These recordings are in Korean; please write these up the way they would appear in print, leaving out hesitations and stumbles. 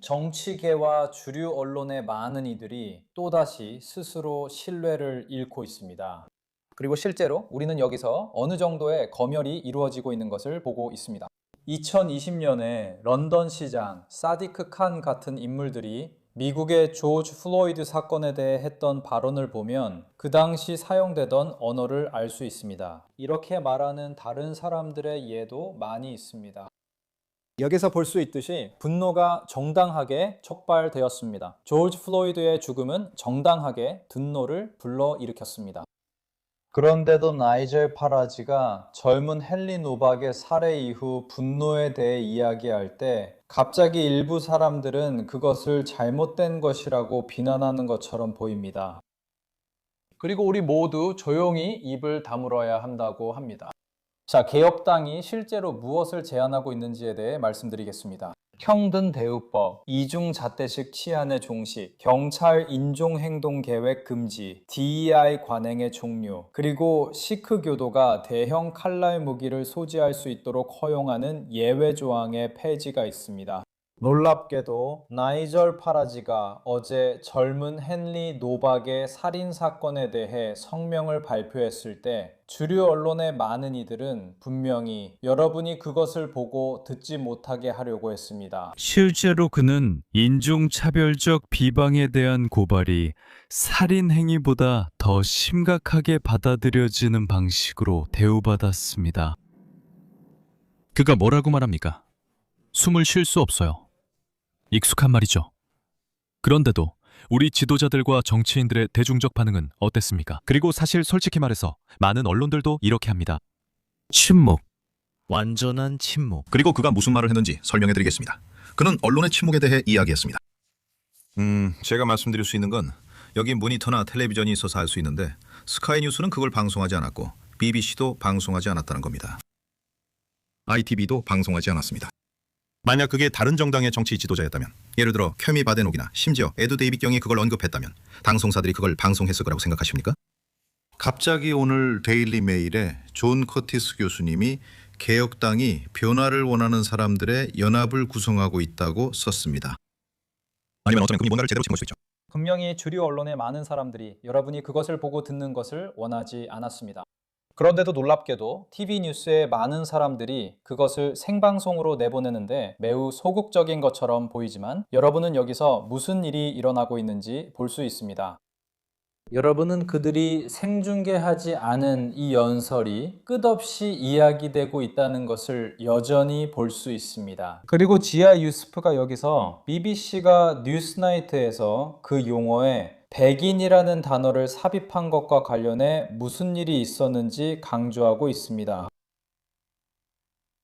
정치계와 주류 언론의 많은 이들이 또다시 스스로 신뢰를 잃고 있습니다. 그리고 실제로 우리는 여기서 어느 정도의 검열이 이루어지고 있는 것을 보고 있습니다. 2020년에 런던 시장 사디크 칸 같은 인물들이 미국의 조지 플로이드 사건에 대해 했던 발언을 보면 그 당시 사용되던 언어를 알 수 있습니다. 이렇게 말하는 다른 사람들의 예도 많이 있습니다. 여기서 볼 수 있듯이 분노가 정당하게 촉발되었습니다. 조지 플로이드의 죽음은 정당하게 분노를 불러일으켰습니다. 그런데도 나이젤 파라지가 젊은 헨리 노박의 살해 이후 분노에 대해 이야기할 때 갑자기 일부 사람들은 그것을 잘못된 것이라고 비난하는 것처럼 보입니다. 그리고 우리 모두 조용히 입을 다물어야 한다고 합니다. 자, 개혁당이 실제로 무엇을 제안하고 있는지에 대해 말씀드리겠습니다. 평등대우법, 이중잣대식 치안의 종식, 경찰 인종행동계획 금지, DEI 관행의 종료, 그리고 시크교도가 대형 칼날 무기를 소지할 수 있도록 허용하는 예외 조항의 폐지가 있습니다. 놀랍게도 나이젤 파라지가 어제 젊은 헨리 노박의 살인 사건에 대해 성명을 발표했을 때 주류 언론의 많은 이들은 분명히 여러분이 그것을 보고 듣지 못하게 하려고 했습니다. 실제로 그는 인종차별적 비방에 대한 고발이 살인 행위보다 더 심각하게 받아들여지는 방식으로 대우받았습니다. 그가 뭐라고 말합니까? 숨을 쉴 수 없어요. 익숙한 말이죠. 그런데도 우리 지도자들과 정치인들의 대중적 반응은 어땠습니까? 그리고 사실 솔직히 말해서 많은 언론들도 이렇게 합니다. 침묵. 완전한 침묵. 그리고 그가 무슨 말을 했는지 설명해 드리겠습니다. 그는 언론의 침묵에 대해 이야기했습니다. 제가 말씀드릴 수 있는 건 여기 모니터나 텔레비전이 있어서 알 수 있는데 스카이 뉴스는 그걸 방송하지 않았고 BBC도 방송하지 않았다는 겁니다. ITV도 방송하지 않았습니다. 만약 그게 다른 정당의 정치 지도자였다면, 예를 들어 캐미 바데녹이나 심지어 에드 데이빗 경이 그걸 언급했다면 방송사들이 그걸 방송했을 거라고 생각하십니까? 갑자기 오늘 데일리 메일에 존 커티스 교수님이 개혁당이 변화를 원하는 사람들의 연합을 구성하고 있다고 썼습니다. 아니면 어쩌면 그분이 뭔가를 제대로 짚은 걸 수 있죠. 분명히 주류 언론의 많은 사람들이 여러분이 그것을 보고 듣는 것을 원하지 않았습니다. 그런데도 놀랍게도 TV 뉴스의 많은 사람들이 그것을 생방송으로 내보내는데 매우 소극적인 것처럼 보이지만 여러분은 여기서 무슨 일이 일어나고 있는지 볼 수 있습니다. 여러분은 그들이 생중계하지 않은 이 연설이 끝없이 이야기되고 있다는 것을 여전히 볼 수 있습니다. 그리고 지아 유스프가 여기서 BBC가 뉴스나이트에서 그 용어에 백인이라는 단어를 삽입한 것과 관련해 무슨 일이 있었는지 강조하고 있습니다.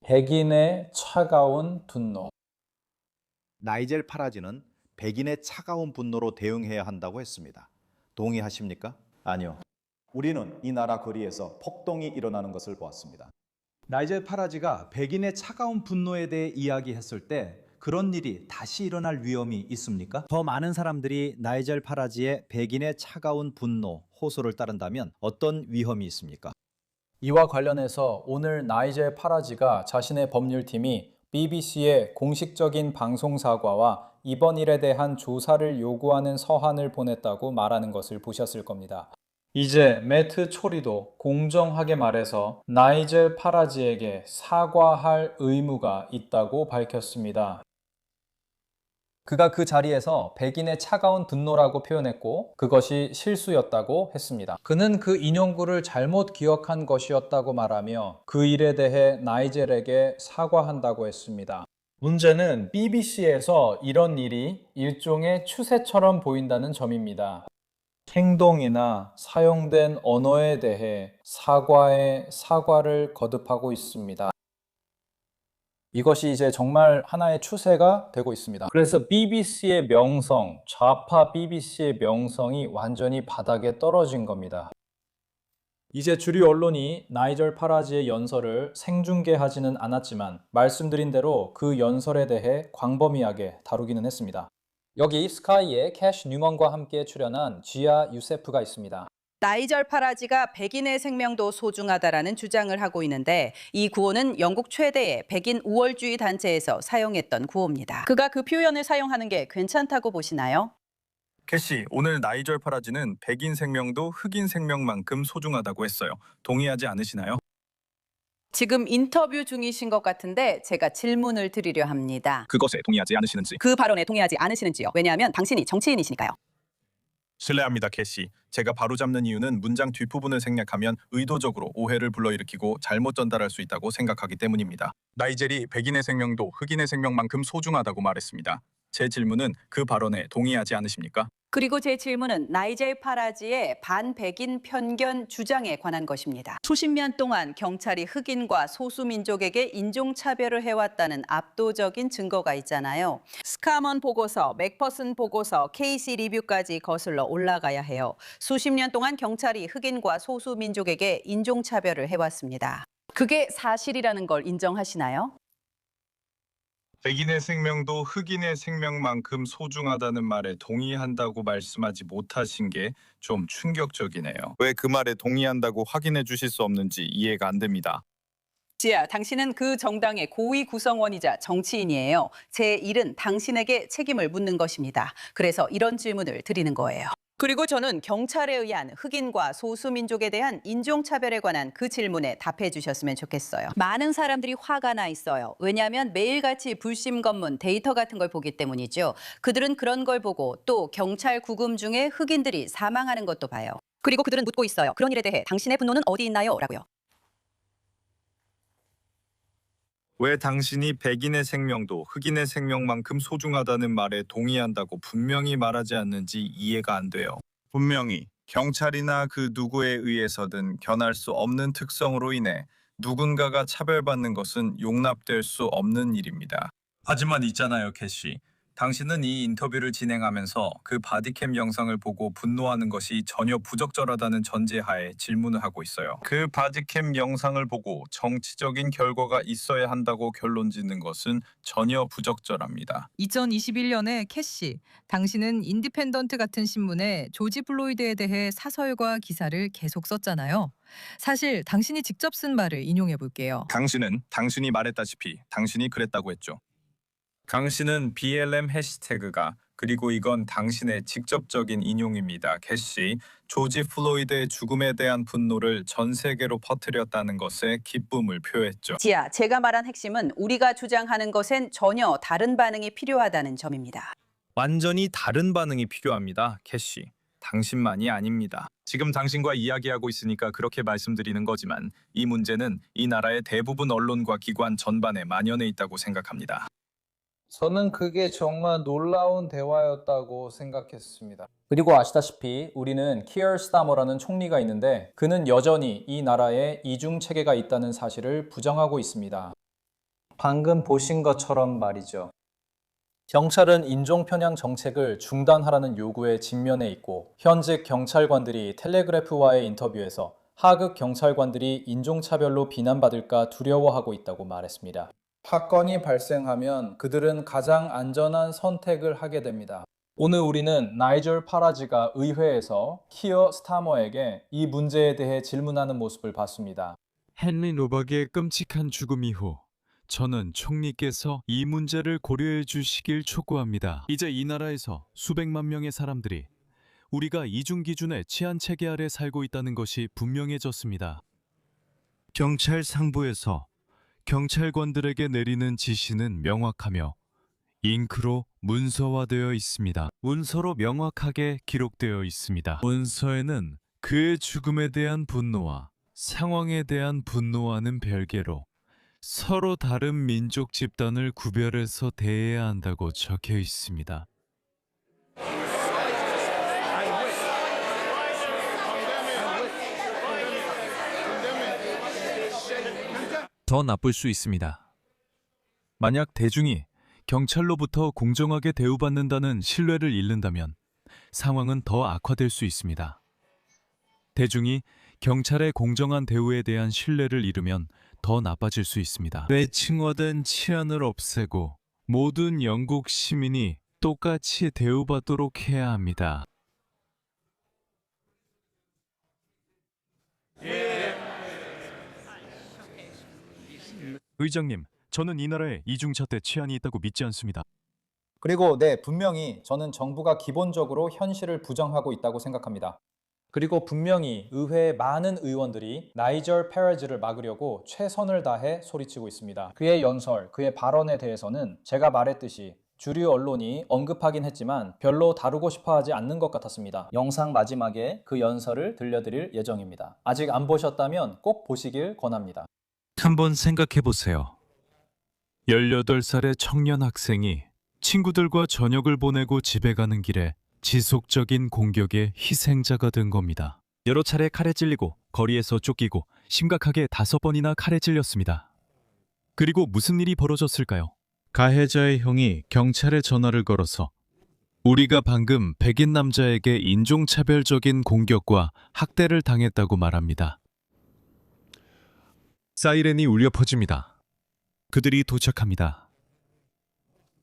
백인의 차가운 분노. 나이젤 파라지는 백인의 차가운 분노로 대응해야 한다고 했습니다. 동의하십니까? 아니요. 우리는 이 나라 거리에서 폭동이 일어나는 것을 보았습니다. 나이젤 파라지가 백인의 차가운 분노에 대해 이야기했을 때 그런 일이 다시 일어날 위험이 있습니까? 더 많은 사람들이 나이젤 파라지의 백인의 차가운 분노 호소를 따른다면 어떤 위험이 있습니까? 이와 관련해서 오늘 나이젤 파라지가 자신의 법률팀이 BBC의 공식적인 방송 사과와 이번 일에 대한 조사를 요구하는 서한을 보냈다고 말하는 것을 보셨을 겁니다. 이제 매트 초리도 공정하게 말해서 나이젤 파라지에게 사과할 의무가 있다고 밝혔습니다. 그가 그 자리에서 백인의 차가운 분노라고 표현했고 그것이 실수였다고 했습니다. 그는 그 인용구를 잘못 기억한 것이었다고 말하며 그 일에 대해 나이젤에게 사과한다고 했습니다. 문제는 BBC에서 이런 일이 일종의 추세처럼 보인다는 점입니다. 행동이나 사용된 언어에 대해 사과를 거듭하고 있습니다. 이것이 이제 정말 하나의 추세가 되고 있습니다. 그래서 BBC의 명성, 좌파 BBC의 명성이 완전히 바닥에 떨어진 겁니다. 이제 주류 언론이 나이젤 파라지의 연설을 생중계하지는 않았지만 말씀드린 대로 그 연설에 대해 광범위하게 다루기는 했습니다. 여기 스카이의 캐시 뉴먼과 함께 출연한 지아 유세프가 있습니다. 나이절 파라지가 백인의 생명도 소중하다라는 주장을 하고 있는데 이 구호는 영국 최대의 백인 우월주의 단체에서 사용했던 구호입니다. 그가 그 표현을 사용하는 게 괜찮다고 보시나요? 캐시, 오늘 나이절 파라지는 백인 생명도 흑인 생명만큼 소중하다고 했어요. 동의하지 않으시나요? 지금 인터뷰 중이신 것 같은데 제가 질문을 드리려 합니다. 그것에 동의하지 않으시는지. 그 발언에 동의하지 않으시는지요? 왜냐하면 당신이 정치인이시니까요. 실례합니다, 캐시. 제가 바로잡는 이유는 문장 뒷부분을 생략하면 의도적으로 오해를 불러일으키고 잘못 전달할 수 있다고 생각하기 때문입니다. 나이젤이 백인의 생명도 흑인의 생명만큼 소중하다고 말했습니다. 제 질문은 그 발언에 동의하지 않으십니까? 그리고 제 질문은 나이젤 파라지의 반백인 편견 주장에 관한 것입니다. 수십 년 동안 경찰이 흑인과 소수민족에게 인종차별을 해왔다는 압도적인 증거가 있잖아요. 스카먼 보고서, 맥퍼슨 보고서, KC 리뷰까지 거슬러 올라가야 해요. 수십 년 동안 경찰이 흑인과 소수민족에게 인종차별을 해왔습니다. 그게 사실이라는 걸 인정하시나요? 백인의 생명도 흑인의 생명만큼 소중하다는 말에 동의한다고 말씀하지 못하신 게 좀 충격적이네요. 왜 그 말에 동의한다고 확인해 주실 수 없는지 이해가 안 됩니다. 지아, 당신은 그 정당의 고위 구성원이자 정치인이에요. 제 일은 당신에게 책임을 묻는 것입니다. 그래서 이런 질문을 드리는 거예요. 그리고 저는 경찰에 의한 흑인과 소수민족에 대한 인종차별에 관한 그 질문에 답해 주셨으면 좋겠어요. 많은 사람들이 화가 나 있어요. 왜냐하면 매일같이 불심 검문, 데이터 같은 걸 보기 때문이죠. 그들은 그런 걸 보고 또 경찰 구금 중에 흑인들이 사망하는 것도 봐요. 그리고 그들은 묻고 있어요. 그런 일에 대해 당신의 분노는 어디 있나요? 라고요. 왜 당신이 백인의 생명도 흑인의 생명만큼 소중하다는 말에 동의한다고 분명히 말하지 않는지 이해가 안 돼요. 분명히 경찰이나 그 누구에 의해서든 견할 수 없는 특성으로 인해 누군가가 차별받는 것은 용납될 수 없는 일입니다. 하지만 있잖아요, 캐시. 당신은 이 인터뷰를 진행하면서 그 바디캠 영상을 보고 분노하는 것이 전혀 부적절하다는 전제하에 질문을 하고 있어요. 그 바디캠 영상을 보고 정치적인 결과가 있어야 한다고 결론 짓는 것은 전혀 부적절합니다. 2021년에 캐시, 당신은 인디펜던트 같은 신문에 조지 플로이드에 대해 사설과 기사를 계속 썼잖아요. 사실 당신이 직접 쓴 말을 인용해 볼게요. 당신은 당신이 말했다시피 당신이 그랬다고 했죠. 당신은 BLM 해시태그가 그리고 이건 당신의 직접적인 인용입니다. 캐시, 조지 플로이드의 죽음에 대한 분노를 전 세계로 퍼뜨렸다는 것에 기쁨을 표했죠. 지아, 제가 말한 핵심은 우리가 주장하는 것엔 전혀 다른 반응이 필요하다는 점입니다. 완전히 다른 반응이 필요합니다. 캐시, 당신만이 아닙니다. 지금 당신과 이야기하고 있으니까 그렇게 말씀드리는 거지만 이 문제는 이 나라의 대부분 언론과 기관 전반에 만연해 있다고 생각합니다. 저는 그게 정말 놀라운 대화였다고 생각했습니다. 그리고 아시다시피 우리는 키어 스타머라는 총리가 있는데 그는 여전히 이 나라에 이중 체계가 있다는 사실을 부정하고 있습니다. 방금 보신 것처럼 말이죠. 경찰은 인종 편향 정책을 중단하라는 요구에 직면해 있고 현직 경찰관들이 텔레그래프와의 인터뷰에서 하급 경찰관들이 인종차별로 비난받을까 두려워하고 있다고 말했습니다. 사건이 발생하면 그들은 가장 안전한 선택을 하게 됩니다. 오늘 우리는 나이젤 파라지가 의회에서 키어 스타머에게 이 문제에 대해 질문하는 모습을 봤습니다. 헨리 노박의 끔찍한 죽음 이후 저는 총리께서 이 문제를 고려해 주시길 촉구합니다. 이제 이 나라에서 수백만 명의 사람들이 우리가 이중 기준의 치안 체계 아래 살고 있다는 것이 분명해졌습니다. 경찰 상부에서 경찰관들에게 내리는 지시는 명확하며 잉크로 문서화되어 있습니다. 문서로 명확하게 기록되어 있습니다. 문서에는 그의 죽음에 대한 분노와 상황에 대한 분노와는 별개로 서로 다른 민족 집단을 구별해서 대해야 한다고 적혀 있습니다. 더 나쁠 수 있습니다. 만약 대중이 경찰로부터 공정하게 대우받는다는 신뢰를 잃는다면 상황은 더 악화될 수 있습니다. 대중이 경찰의 공정한 대우에 대한 신뢰를 잃으면 더 나빠질 수 있습니다. 뇌칭화된 치안을 없애고 모든 영국 시민이 똑같이 대우받도록 해야 합니다. 의장님, 저는 이 나라에 이중차 때 치안이 있다고 믿지 않습니다. 그리고 네, 분명히 저는 정부가 기본적으로 현실을 부정하고 있다고 생각합니다. 그리고 분명히 의회의 많은 의원들이 나이절 페라지를 막으려고 최선을 다해 소리치고 있습니다. 그의 연설, 그의 발언에 대해서는 제가 말했듯이 주류 언론이 언급하긴 했지만 별로 다루고 싶어 하지 않는 것 같았습니다. 영상 마지막에 그 연설을 들려드릴 예정입니다. 아직 안 보셨다면 꼭 보시길 권합니다. 한번 생각해 보세요. 18살의 청년 학생이 친구들과 저녁을 보내고 집에 가는 길에 지속적인 공격의 희생자가 된 겁니다. 여러 차례 칼에 찔리고 거리에서 쫓기고 심각하게 5번이나 칼에 찔렸습니다. 그리고 무슨 일이 벌어졌을까요? 가해자의 형이 경찰에 전화를 걸어서 우리가 방금 백인 남자에게 인종차별적인 공격과 학대를 당했다고 말합니다. 사이렌이 울려 퍼집니다. 그들이 도착합니다.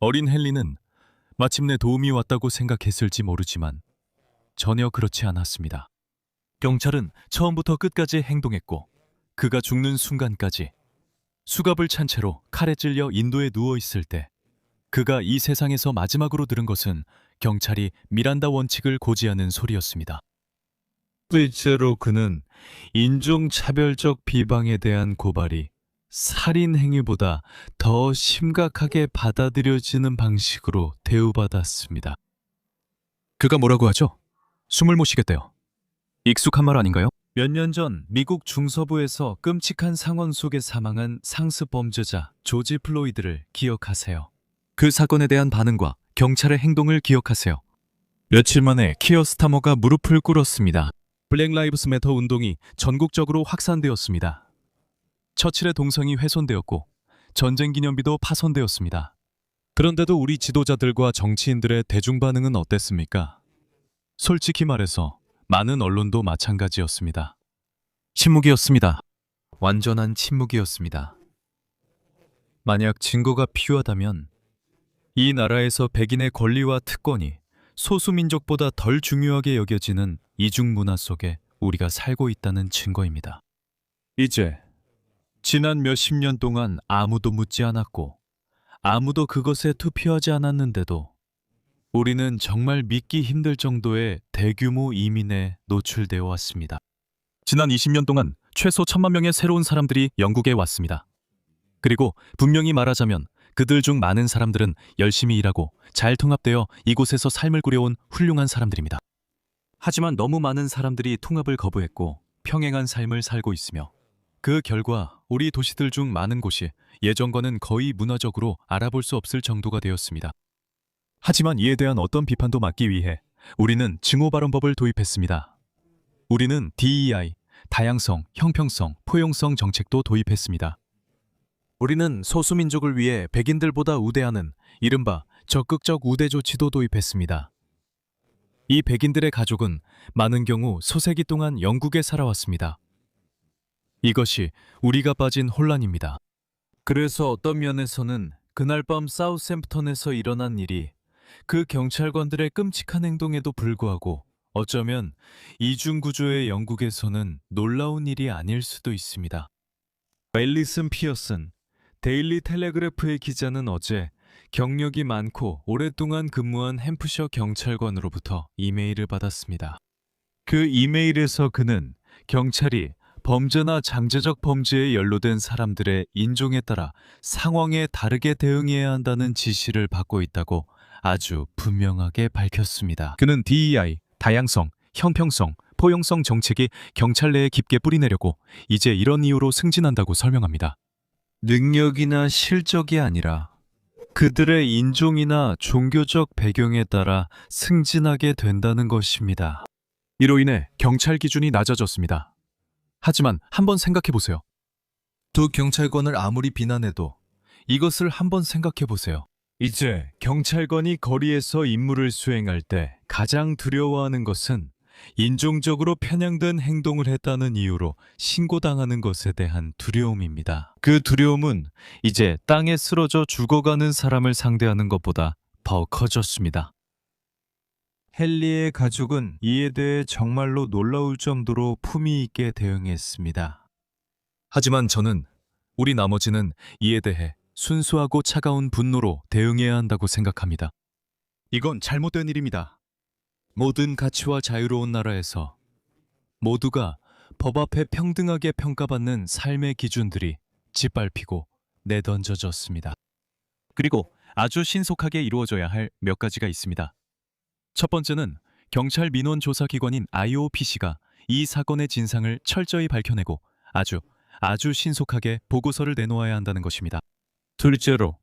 어린 헨리는 마침내 도움이 왔다고 생각했을지 모르지만 전혀 그렇지 않았습니다. 경찰은 처음부터 끝까지 행동했고 그가 죽는 순간까지 수갑을 찬 채로 칼에 찔려 인도에 누워 있을 때 그가 이 세상에서 마지막으로 들은 것은 경찰이 미란다 원칙을 고지하는 소리였습니다. 실제로 그는 인종차별적 비방에 대한 고발이 살인 행위보다 더 심각하게 받아들여지는 방식으로 대우받았습니다. 그가 뭐라고 하죠? 숨을 못 쉬겠대요. 익숙한 말 아닌가요? 몇 년 전 미국 중서부에서 끔찍한 상황 속에 사망한 상습 범죄자 조지 플로이드를 기억하세요. 그 사건에 대한 반응과 경찰의 행동을 기억하세요. 며칠 만에 키어 스타머가 무릎을 꿇었습니다. 블랙 라이브스 매터 운동이 전국적으로 확산되었습니다. 처칠의 동상이 훼손되었고 전쟁 기념비도 파손되었습니다. 그런데도 우리 지도자들과 정치인들의 대중 반응은 어땠습니까? 솔직히 말해서 많은 언론도 마찬가지였습니다. 침묵이었습니다. 완전한 침묵이었습니다. 만약 증거가 필요하다면 이 나라에서 백인의 권리와 특권이 소수민족보다 덜 중요하게 여겨지는 이중 문화 속에 우리가 살고 있다는 증거입니다. 이제 지난 몇십 년 동안 아무도 묻지 않았고 아무도 그것에 투표하지 않았는데도 우리는 정말 믿기 힘들 정도의 대규모 이민에 노출되어 왔습니다. 지난 20년 동안 최소 1,000만 명의 새로운 사람들이 영국에 왔습니다. 그리고 분명히 말하자면 그들 중 많은 사람들은 열심히 일하고 잘 통합되어 이곳에서 삶을 꾸려온 훌륭한 사람들입니다. 하지만 너무 많은 사람들이 통합을 거부했고 평행한 삶을 살고 있으며 그 결과 우리 도시들 중 많은 곳이 예전과는 거의 문화적으로 알아볼 수 없을 정도가 되었습니다. 하지만 이에 대한 어떤 비판도 막기 위해 우리는 증오발언법을 도입했습니다. 우리는 DEI, 다양성, 형평성, 포용성 정책도 도입했습니다. 우리는 소수민족을 위해 백인들보다 우대하는 이른바 적극적 우대 조치도 도입했습니다. 이 백인들의 가족은 많은 경우 소세기 동안 영국에 살아왔습니다. 이것이 우리가 빠진 혼란입니다. 그래서 어떤 면에서는 그날 밤 사우샘프턴에서 일어난 일이 그 경찰관들의 끔찍한 행동에도 불구하고 어쩌면 이중구조의 영국에서는 놀라운 일이 아닐 수도 있습니다. 앨리슨 피어슨, 데일리 텔레그래프의 기자는 어제 경력이 많고 오랫동안 근무한 햄프셔 경찰관으로부터 이메일을 받았습니다. 그 이메일에서 그는 경찰이 범죄나 장제적 범죄에 연루된 사람들의 인종에 따라 상황에 다르게 대응해야 한다는 지시를 받고 있다고 아주 분명하게 밝혔습니다. 그는 DEI, 다양성, 형평성, 포용성 정책이 경찰 내에 깊게 뿌리내려고 이제 이런 이유로 승진한다고 설명합니다. 능력이나 실적이 아니라 그들의 인종이나 종교적 배경에 따라 승진하게 된다는 것입니다. 이로 인해 경찰 기준이 낮아졌습니다. 하지만 한번 생각해 보세요. 두 경찰관을 아무리 비난해도 이것을 한번 생각해 보세요. 이제 경찰관이 거리에서 임무를 수행할 때 가장 두려워하는 것은 인종적으로 편향된 행동을 했다는 이유로 신고당하는 것에 대한 두려움입니다. 그 두려움은 이제 땅에 쓰러져 죽어가는 사람을 상대하는 것보다 더 커졌습니다. 헨리의 가족은 이에 대해 정말로 놀라울 정도로 품위 있게 대응했습니다. 하지만 저는 우리 나머지는 이에 대해 순수하고 차가운 분노로 대응해야 한다고 생각합니다. 이건 잘못된 일입니다. 모든 가치와 자유로운 나라에서 모두가 법 앞에 평등하게 평가받는 삶의 기준들이 짓밟히고 내던져졌습니다. 그리고 아주 신속하게 이루어져야 할 몇 가지가 있습니다. 첫 번째는 경찰 민원 조사 기관인 IOPC가 이 사건의 진상을 철저히 밝혀내고 아주 신속하게 보고서를 내놓아야 한다는 것입니다. 둘째로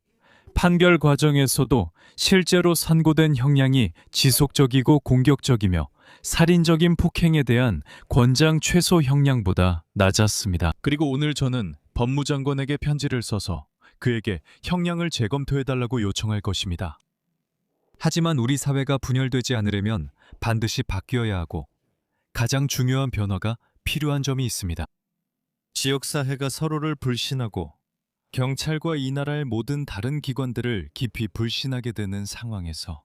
판결 과정에서도 실제로 선고된 형량이 지속적이고 공격적이며 살인적인 폭행에 대한 권장 최소 형량보다 낮았습니다. 그리고 오늘 저는 법무장관에게 편지를 써서 그에게 형량을 재검토해달라고 요청할 것입니다. 하지만 우리 사회가 분열되지 않으려면 반드시 바뀌어야 하고 가장 중요한 변화가 필요한 점이 있습니다. 지역사회가 서로를 불신하고 경찰과 이 나라의 모든 다른 기관들을 깊이 불신하게 되는 상황에서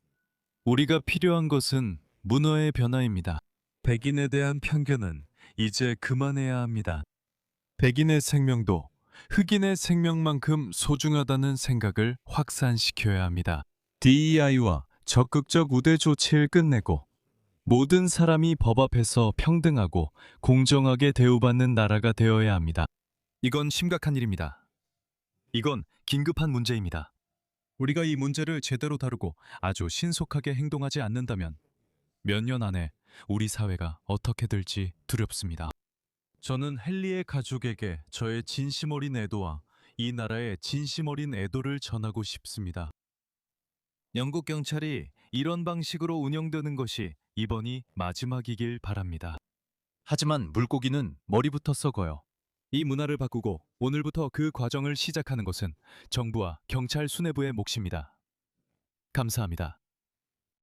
우리가 필요한 것은 문화의 변화입니다. 백인에 대한 편견은 이제 그만해야 합니다. 백인의 생명도 흑인의 생명만큼 소중하다는 생각을 확산시켜야 합니다. DEI와 적극적 우대 조치를 끝내고 모든 사람이 법 앞에서 평등하고 공정하게 대우받는 나라가 되어야 합니다. 이건 심각한 일입니다. 이건 긴급한 문제입니다. 우리가 이 문제를 제대로 다루고 아주 신속하게 행동하지 않는다면 몇 년 안에 우리 사회가 어떻게 될지 두렵습니다. 저는 헨리의 가족에게 저의 진심 어린 애도와 이 나라의 진심 어린 애도를 전하고 싶습니다. 영국 경찰이 이런 방식으로 운영되는 것이 이번이 마지막이길 바랍니다. 하지만 물고기는 머리부터 썩어요. 이 문화를 바꾸고 오늘부터 그 과정을 시작하는 것은 정부와 경찰 수뇌부의 몫입니다. 감사합니다.